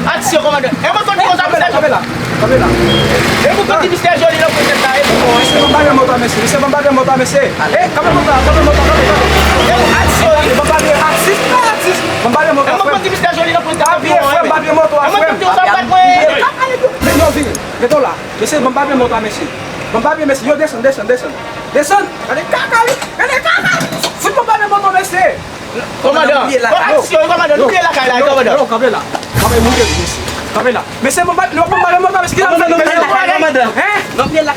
Action, commandant. Et moi, quand tu vas Kabela, kabela. Kabela. et vous continuez à jouer là pour cette taille. Monsieur Bambale moto monsieur. Monsieur Bambale moto monsieur. Eh, kabela moto, kabela moto, kabela. Action. Bambale artiste, artiste. Bambale moto. Et moi, continue à jouer là pour cette taille. Bien frère, Bambale moto Et moi, frère. quand tu vas battre, Mais non, viens. Mettons là. Monsieur Bambale moto monsieur. Bambale monsieur, yo descend, descend, descend. Descend. Allez, kakali. Allez, kakali. Fout Bambale moto monsieur. commandant. Action, commandant. N'oubliez la caille, commandant. Non, kabela. Kabela mourir monsieur. Kabela. Monsieur Bambale moto monsieur. Hein? Non, bien la